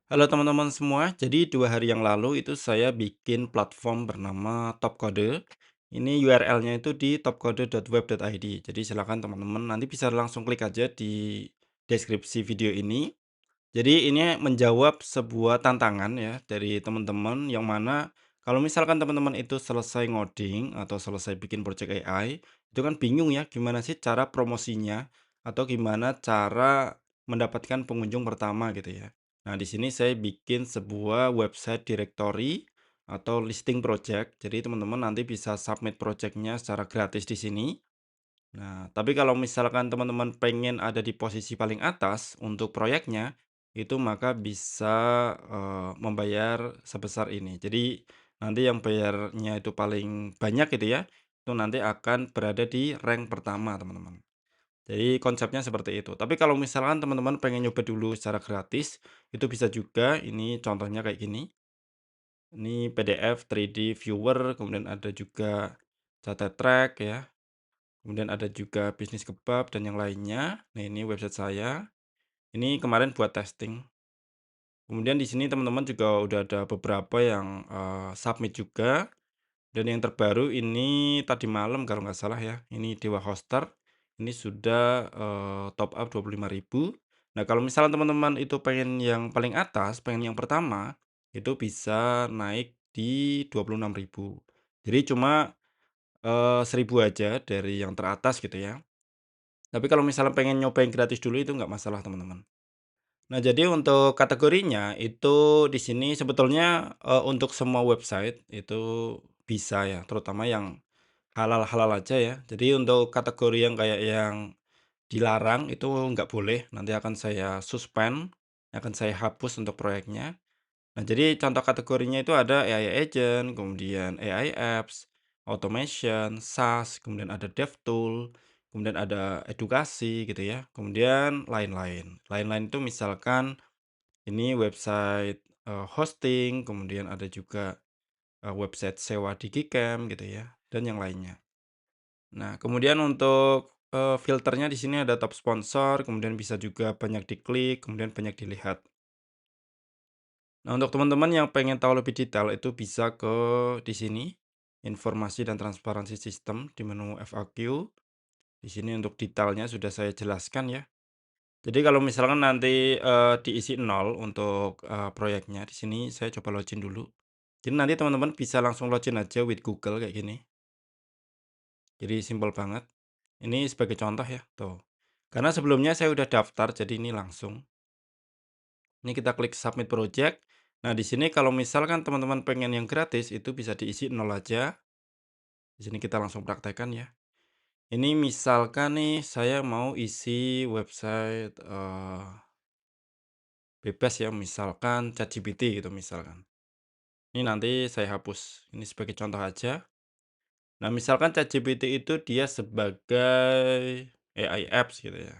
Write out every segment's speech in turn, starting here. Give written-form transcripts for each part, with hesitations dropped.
Halo teman-teman semua, jadi 2 hari yang lalu itu saya bikin platform bernama Topcode. Ini URL-nya itu di topcode.web.id. Jadi silakan teman-teman nanti bisa langsung klik aja di deskripsi video ini. Jadi ini menjawab sebuah tantangan ya dari teman-teman yang mana kalau misalkan teman-teman itu selesai ngoding atau selesai bikin project AI, itu kan bingung ya gimana sih cara promosinya atau gimana cara mendapatkan pengunjung pertama gitu ya. Nah, di sini saya bikin sebuah website directory atau listing project. Jadi teman-teman nanti bisa submit projectnya secara gratis di sini. Nah, tapi kalau misalkan teman-teman pengen ada di posisi paling atas untuk proyeknya, itu maka bisa, membayar sebesar ini. Jadi, nanti yang bayarnya itu paling banyak gitu ya, itu nanti akan berada di rank pertama, teman-teman. Jadi konsepnya seperti itu. Tapi kalau misalkan teman-teman pengen nyoba dulu secara gratis, itu bisa juga, ini contohnya kayak gini. Ini PDF 3D viewer, kemudian ada juga catat track ya. Kemudian ada juga bisnis kebab dan yang lainnya. Nah, ini website saya. Ini kemarin buat testing. Kemudian di sini teman-teman juga udah ada beberapa yang submit juga. Dan yang terbaru ini tadi malam kalau nggak salah ya. Ini Dewa Hoster. Ini sudah top up 25.000. Nah, kalau misalnya teman-teman itu pengen yang paling atas, pengen yang pertama, itu bisa naik di 26.000. Jadi cuma 1.000 aja dari yang teratas gitu ya. Tapi kalau misalnya pengen nyobain gratis dulu itu nggak masalah, teman-teman. Nah, jadi untuk kategorinya itu di sini sebetulnya, untuk semua website itu bisa ya, terutama yang halal-halal aja ya. Jadi untuk kategori yang kayak yang dilarang itu nggak boleh, nanti akan saya suspend, akan saya hapus untuk proyeknya. Nah, jadi contoh kategorinya itu ada AI agent, kemudian AI apps, automation, SaaS, kemudian ada DevTool, kemudian ada edukasi gitu ya, kemudian lain-lain. Lain-lain itu misalkan ini website hosting, kemudian ada juga website sewa DigiCamp gitu ya, dan yang lainnya. Nah, kemudian untuk filternya di sini ada top sponsor, kemudian bisa juga banyak diklik, kemudian banyak dilihat. Nah, untuk teman-teman yang pengen tahu lebih detail itu bisa ke di sini, informasi dan transparansi sistem di menu FAQ. Di sini untuk detailnya sudah saya jelaskan ya. Jadi kalau misalkan nanti diisi nol untuk proyeknya, di sini saya coba login dulu. Jadi nanti teman-teman bisa langsung login aja with Google kayak gini. Jadi simpel banget. Ini sebagai contoh ya, tuh. Karena sebelumnya saya udah daftar, jadi ini langsung. Ini kita klik submit project. Nah, di sini kalau misalkan teman-teman pengen yang gratis, itu bisa diisi nol aja. Di sini kita langsung praktekkan ya. Ini misalkan nih, saya mau isi website bebas ya, misalkan ChatGPT gitu misalkan. Ini nanti saya hapus. Ini sebagai contoh aja. Nah, misalkan ChatGPT itu dia sebagai AI apps gitu ya.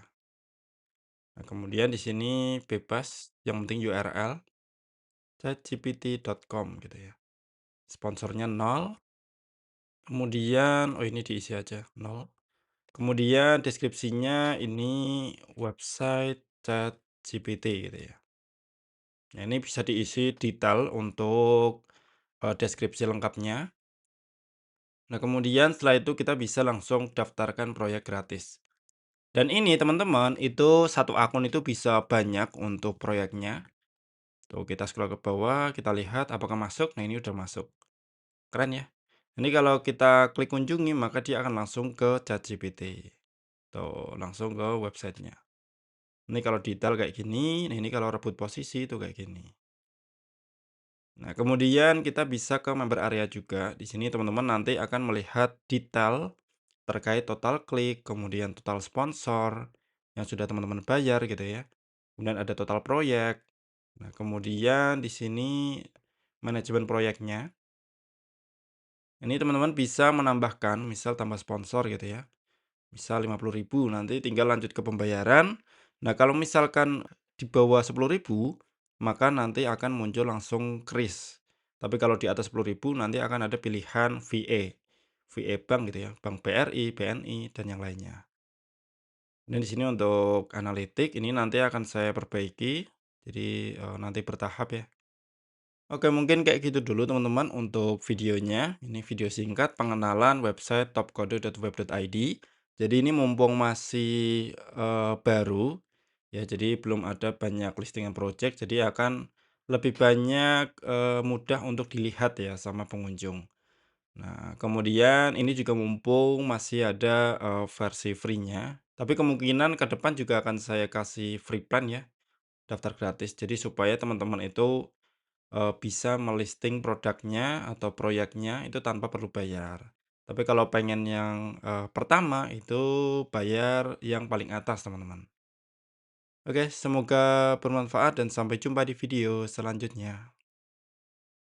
Nah, kemudian di sini bebas, yang penting URL chatgpt.com gitu ya. Sponsornya nol. Kemudian, oh ini diisi aja, nol. Kemudian deskripsinya ini website ChatGPT gitu ya. Nah, ini bisa diisi detail untuk deskripsi lengkapnya. Nah, kemudian setelah itu kita bisa langsung daftarkan proyek gratis. Dan ini teman-teman, itu satu akun itu bisa banyak untuk proyeknya. Tuh, kita scroll ke bawah, kita lihat apakah masuk. Nah, ini udah masuk. Keren ya. Ini kalau kita klik kunjungi, maka dia akan langsung ke ChatGPT. Tuh, langsung ke websitenya. Ini kalau detail kayak gini, nah ini kalau rebut posisi itu kayak gini. Nah, kemudian kita bisa ke member area juga. Di sini teman-teman nanti akan melihat detail terkait total klik, kemudian total sponsor yang sudah teman-teman bayar gitu ya. Kemudian ada total proyek. Nah, kemudian di sini manajemen proyeknya. Ini teman-teman bisa menambahkan, misal tambah sponsor gitu ya. Misal 50.000 nanti tinggal lanjut ke pembayaran. Nah, kalau misalkan di bawah 10.000 maka nanti akan muncul langsung kris. Tapi kalau di atas 10.000 nanti akan ada pilihan VA. VA bank gitu ya, Bank BRI, BNI, dan yang lainnya. Dan di sini untuk analitik ini nanti akan saya perbaiki. Jadi, nanti bertahap ya. Oke, mungkin kayak gitu dulu teman-teman untuk videonya. Ini video singkat pengenalan website topkode.web.id. Jadi ini mumpung masih, baru, ya jadi belum ada banyak listingan project, jadi akan lebih banyak, mudah untuk dilihat ya sama pengunjung. Nah, kemudian ini juga mumpung masih ada, versi free-nya, tapi kemungkinan ke depan juga akan saya kasih free plan ya, daftar gratis. Jadi supaya teman-teman itu bisa melisting produknya atau proyeknya itu tanpa perlu bayar. Tapi kalau pengen yang, pertama itu bayar yang paling atas, teman-teman. Oke, semoga bermanfaat dan sampai jumpa di video selanjutnya.